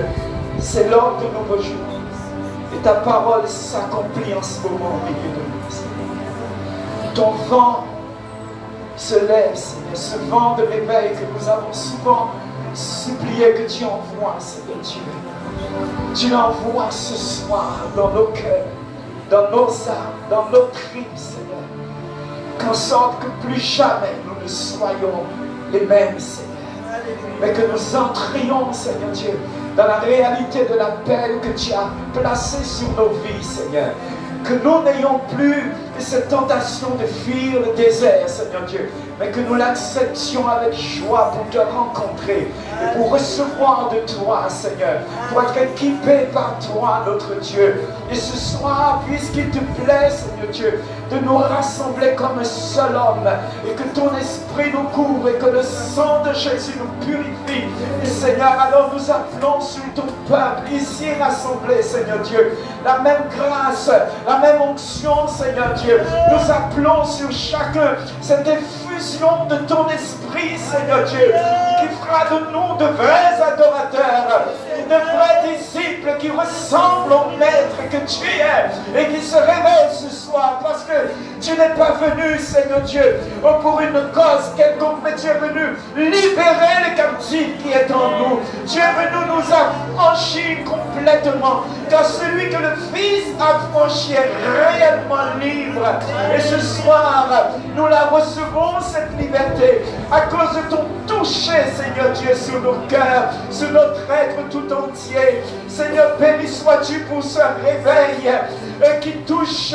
c'est l'heure de nouveaux jours. Et ta parole s'accomplit en ce moment au milieu de nous, Seigneur. Ton vent se lève, Seigneur, ce vent de réveil que nous avons souvent supplié que tu envoies, Seigneur Dieu. Tu l'envoies ce soir dans nos cœurs, dans nos âmes, dans nos tripes, Seigneur. Qu'en sorte que plus jamais nous ne soyons les mêmes, Seigneur. Mais que nous entrions, Seigneur Dieu, dans la réalité de l'appel que tu as placé sur nos vies, Seigneur. Que nous n'ayons plus cette tentation de fuir le désert, Seigneur Dieu, mais que nous l'acceptions avec joie pour te rencontrer et pour recevoir de toi, Seigneur, pour être équipés par toi, notre Dieu. Et ce soir, puisqu'il te plaît, Seigneur Dieu, de nous rassembler comme un seul homme et que ton esprit nous couvre et que le sang de Jésus nous purifie. Et Seigneur, alors nous appelons sur ton peuple ici rassemblé, Seigneur Dieu, la même grâce, la même onction, Seigneur Dieu. Nous appelons sur chacun cette effusion de ton esprit, Seigneur Dieu, qui fera de nous de vrais adorateurs, de vrais disciples qui ressemblent au Maître que tu es et qui se révèlent ce soir parce que tu n'es pas venu, Seigneur Dieu, pour une cause quelconque, mais tu es venu libérer les captifs. Jésus qui est en nous. Tu es venu nous affranchir complètement. Car celui que le Fils affranchit est réellement libre. Et ce soir, nous la recevons, cette liberté, à cause de ton toucher, Seigneur Dieu, sur nos cœurs, sur notre être tout entier. Seigneur, béni sois-tu pour ce réveil qui touche,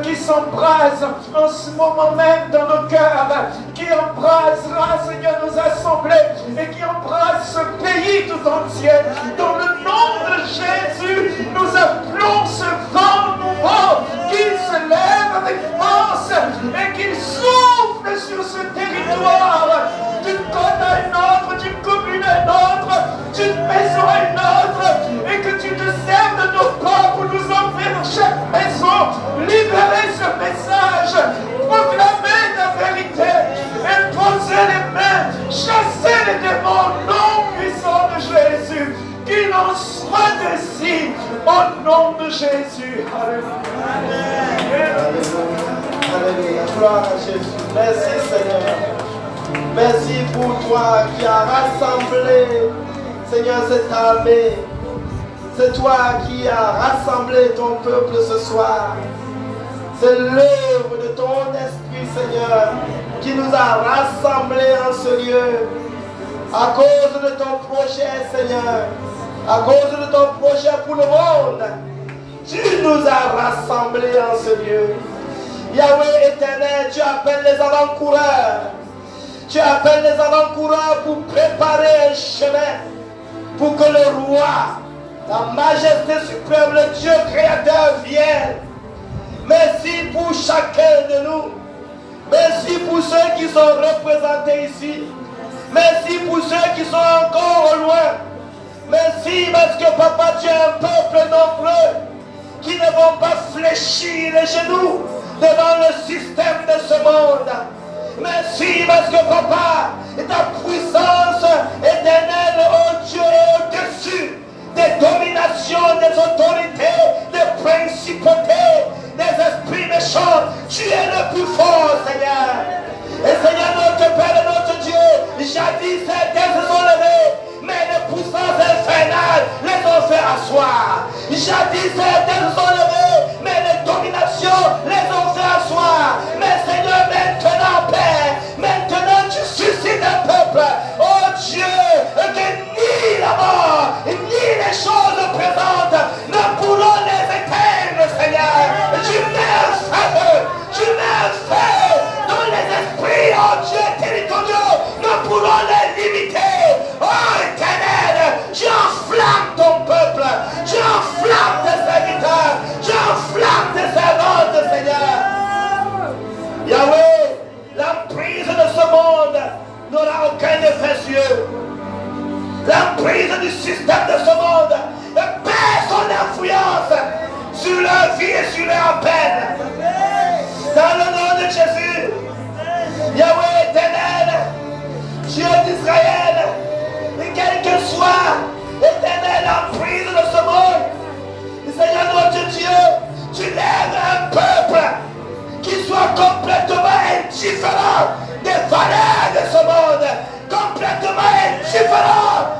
qui s'embrase en ce moment même dans nos cœurs, qui embrasera, Seigneur, nos assemblées et qui embrase ce pays tout entier. Dans le nom de Jésus, nous appelons ce vent nouveau qu'il se lève avec force et qu'il souffle sur ce territoire, d'une côte à une autre, d'une commune à une autre, d'une maison à une autre, et que tu te serves de nos corps pour nous emmener dans chaque maison, libérer ce message, proclamer ta vérité, imposer les mains, chasser les démons, nom puissant de Jésus. Qu'il en soit ainsi, au nom de Jésus. Alléluia. Alléluia. Gloire à Jésus. Merci Seigneur. Merci pour toi qui as rassemblé, Seigneur, cette armée. C'est toi qui as rassemblé ton peuple ce soir. C'est l'œuvre de ton esprit, Seigneur, qui nous a rassemblés en ce lieu. À cause de ton projet, Seigneur, à cause de ton projet pour le monde, tu nous as rassemblés en ce lieu. Yahweh éternel, tu appelles les avant-coureurs. Tu appelles les avant-coureurs pour préparer un chemin pour que le roi, la majesté suprême, le Dieu créateur vienne. Merci pour chacun de nous. Merci pour ceux qui sont représentés ici. Merci pour ceux qui sont encore au loin. Merci parce que papa, tu es un peuple nombreux qui ne vont pas fléchir les genoux devant le système de ce monde. Merci parce que papa, ta puissance éternelle, oh Dieu, est au-dessus des dominations, des autorités, des principautés, des esprits méchants. Tu es le plus fort, Seigneur. Et Seigneur, notre Père et notre Dieu, jadis certains se sont levés, mais les puissances infernales les ont fait asseoir. Jadis certains se sont levés, mais les dominations les ont fait asseoir. Mais Seigneur, maintenant, Père, maintenant tu suscites un peuple, oh Dieu, que ni la mort, ni les choses présentes ne pourront les éteindre, Seigneur. Tu mets un feu, tu mets un feu dans les esprits, oh Dieu, territoriaux, ne pourront les limiter. Oh éternel, tu enflammes ton peuple, tu enflammes tes serviteurs, tu enflammes tes servantes, Seigneur. Yahweh, l'emprise de ce monde n'aura aucun effet sur eux. L'emprise du système de ce monde perd son influence sur leur vie et sur leur peine. Dans le nom de Jésus, Yahweh éternel, Dieu d'Israël, et quel que soit éternel l'emprise de ce monde, Seigneur notre Dieu, tu lèves un peuple qui soit complètement indifférent des valeurs de ce monde, complètement indifférent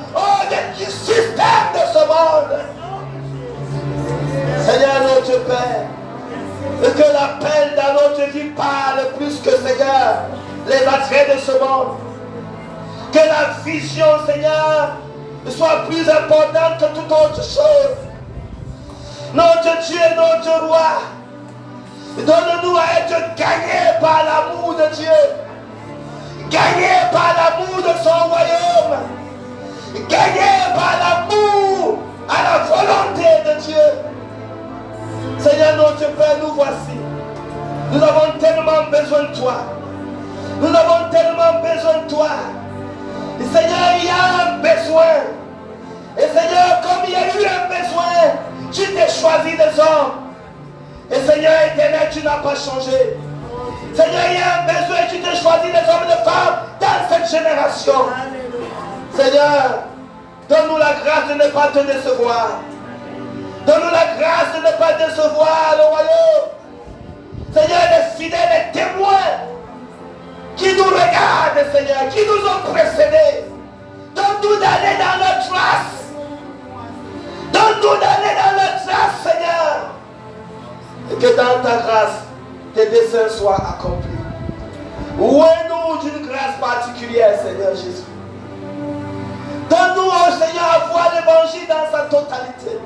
du système de ce monde. Seigneur notre Père, et que l'appel dans notre vie parle plus que, Seigneur, les attraits de ce monde. Que la vision, Seigneur, soit plus importante que toute autre chose. Notre Dieu, notre roi, donne-nous à être gagnés par l'amour de Dieu, gagnés par l'amour de son royaume, gagnés par l'amour à la volonté de Dieu. Seigneur notre Père, nous voici. Nous avons tellement besoin de toi. Nous avons tellement besoin de toi. Et Seigneur, il y a un besoin. Et Seigneur, comme il y a eu un besoin, tu t'es choisi des hommes. Et Seigneur éternel, tu n'as pas changé. Seigneur, il y a un besoin, tu t'es choisi des hommes et des femmes dans cette génération. Seigneur, donne-nous la grâce de ne pas te décevoir. Donne-nous la grâce de ne pas décevoir le royaume. Seigneur, les fidèles, les témoins qui nous regardent, Seigneur, qui nous ont précédés. Donne Donne-nous d'aller dans notre trace. Donne-nous d'aller dans notre trace, Seigneur. Et que dans ta grâce, tes desseins soient accomplis. Ouez-nous d'une grâce particulière, Seigneur Jésus. Donne-nous, oh Seigneur, à voir l'évangile dans sa totalité.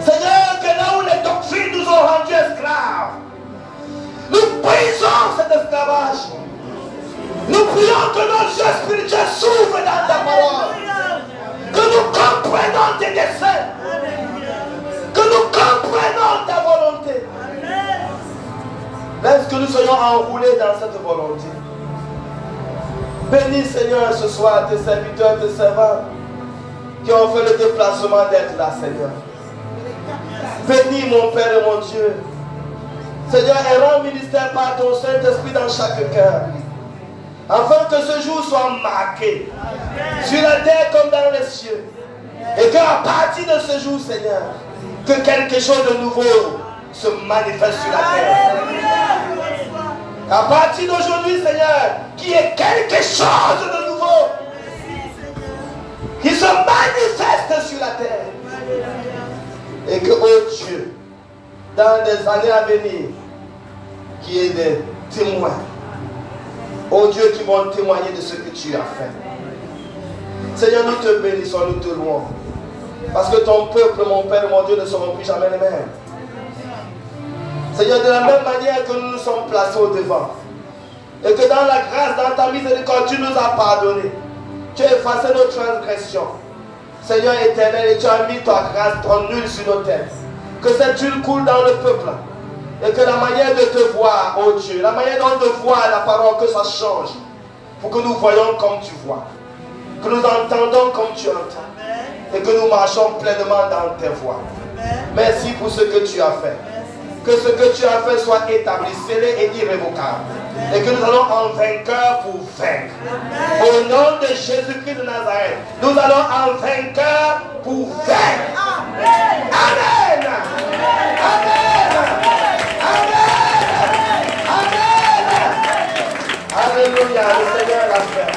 Seigneur, que là où les doctrines nous ont rendus esclaves, nous brisons cet esclavage. Nous prions que nos yeux spirituels s'ouvrent dans ta parole. Que nous comprenions tes desseins. Que nous comprenions ta volonté. Laisse que nous soyons enroulés dans cette volonté. Bénis, Seigneur, ce soir tes serviteurs, tes servants qui ont fait le déplacement d'être là, Seigneur. Bénis, mon Père et mon Dieu. Seigneur, et rends ministère par ton Saint-Esprit dans chaque cœur. Afin que ce jour soit marqué sur la terre comme dans les cieux. Et qu'à partir de ce jour, Seigneur, que quelque chose de nouveau se manifeste sur la terre. À partir d'aujourd'hui, Seigneur, qu'il y ait quelque chose de nouveau qui se manifeste sur la terre. Et que, oh Dieu, dans des années à venir, qu'il y ait des témoins, oh Dieu, qui vont témoigner de ce que tu as fait. Seigneur, nous te bénissons, nous te louons. Parce que ton peuple, mon Père, mon Dieu, ne seront plus jamais les mêmes. Seigneur, de la même manière que nous nous sommes placés au devant, et que dans la grâce, dans ta miséricorde, tu nous as pardonné. Tu as effacé nos transgressions. Seigneur éternel, et tu as mis ta grâce, ton huile sur nos têtes. Que cette huile coule dans le peuple. Et que la manière de te voir, oh Dieu, la manière dont de voir la parole, que ça change. Pour que nous voyons comme tu vois. Que nous entendons comme tu entends. Et que nous marchons pleinement dans tes voies. Merci pour ce que tu as fait. Que ce que tu as fait soit établi, scellé et irrévocable. Et que nous allons en vainqueur pour vaincre. Au nom de Jésus-Christ de Nazareth, nous allons en vainqueur pour vaincre. Amen. Amen. Amen. Amen. Alléluia. Le Seigneur l'a fait.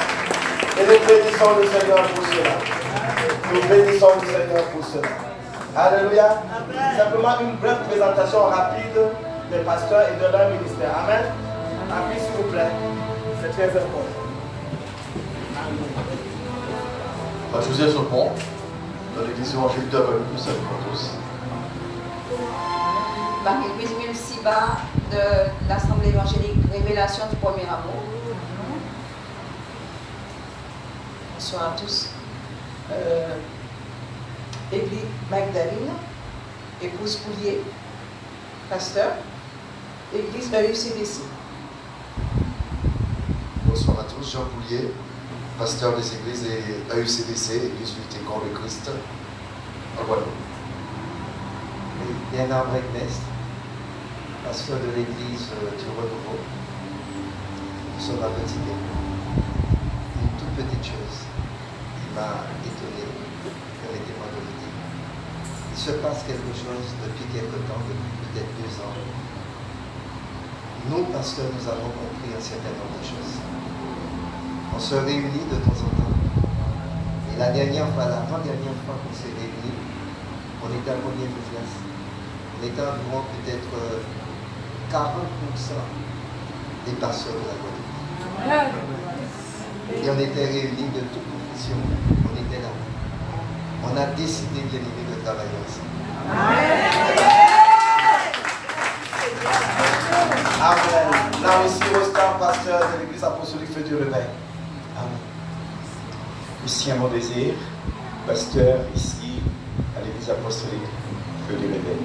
Et nous bénissons le Seigneur pour cela. Nous bénissons le Seigneur pour cela. Alléluia. Simplement une brève présentation rapide des pasteurs et de leur ministère. Amen. Appuyez s'il vous plaît. C'est très important. José Sopon, de l'église évangélique de Valou, nous saluons tous. Marie-Louise Milsiba de l'Assemblée évangélique Révélation du Premier Amour. Bonsoir à tous. Église Magdalene, épouse Poulier, pasteur, Église AUCDC. Bonsoir à tous, Jean Poulier, pasteur des églises et AUCDC, Église Lutte contre le Christ, à Guadeloupe. Bernard Bregnest, pasteur de l'église du Renouveau. Nous sommes à Petit-Bé. Une toute petite chose qui m'a étonné, permettez-moi de le dire. Il se passe quelque chose depuis quelque temps, depuis peut-être 2 ans. Nous, pasteurs, nous avons compris un certain nombre de choses. On se réunit de temps en temps. Et la avant-dernière fois qu'on s'est réunis, on était à combien de places? On était environ peut-être 40% des pasteurs de la Guadeloupe. Et on était réunis de toute confession. On était là. On a décidé, bien aimé, de travailler ensemble. Amen. Là aussi, Oscar, pasteur de l'église apostolique Feu du Réveil. Amen. Lucien Mondésir, pasteur ici à l'église apostolique Feu du Réveil.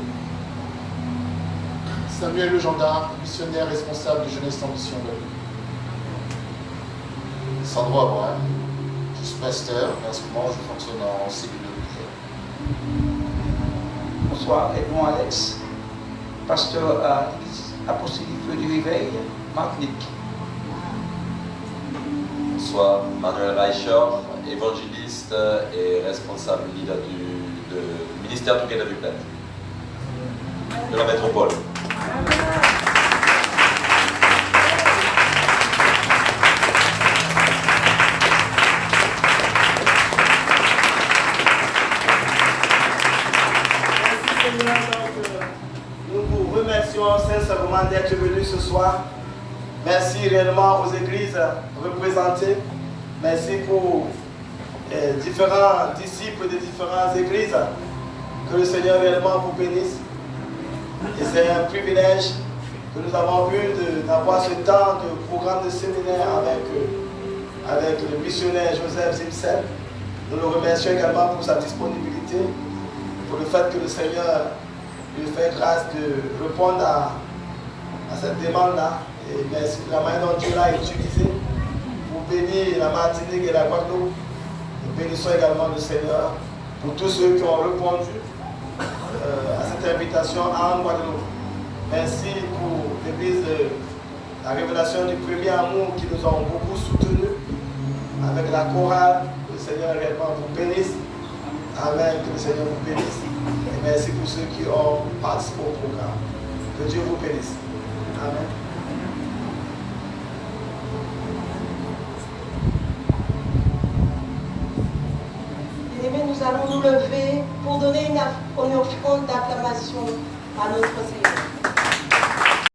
Samuel Le Gendarme, missionnaire responsable de Jeunesse en Mission de Sandro Abraham, je suis pasteur, mais en ce moment je fonctionne en cellule de prière. Bonsoir, Edmond Alex, pasteur à l'église apostolique Feu du Réveil, Martinique. Bonsoir, Manuel Reicher, évangéliste et responsable leader du ministère du Quai de Vuplet, de la métropole. ce soir. Merci réellement aux églises représentées. Merci pour les différents disciples des différentes églises. Que le Seigneur réellement vous bénisse. Et c'est un privilège que nous avons eu d'avoir ce temps de programme de séminaire avec le missionnaire Joseph Zimsel. Nous le remercions également pour sa disponibilité, pour le fait que le Seigneur lui fait grâce de répondre à cette demande-là. Et merci de la manière dont Dieu l'a utilisé pour bénir la Martinique et la Guadeloupe. Nous bénissons également le Seigneur pour tous ceux qui ont répondu à cette invitation en Guadeloupe. Merci pour l'église de la révélation du premier amour qui nous ont beaucoup soutenus avec la chorale. Que le Seigneur réellement vous bénisse. Amen. Que le Seigneur vous bénisse. Et merci pour ceux qui ont participé au programme. Que Dieu vous bénisse. Amen. Bien-aimés, nous allons nous lever pour donner une offrande d'acclamation à notre Seigneur.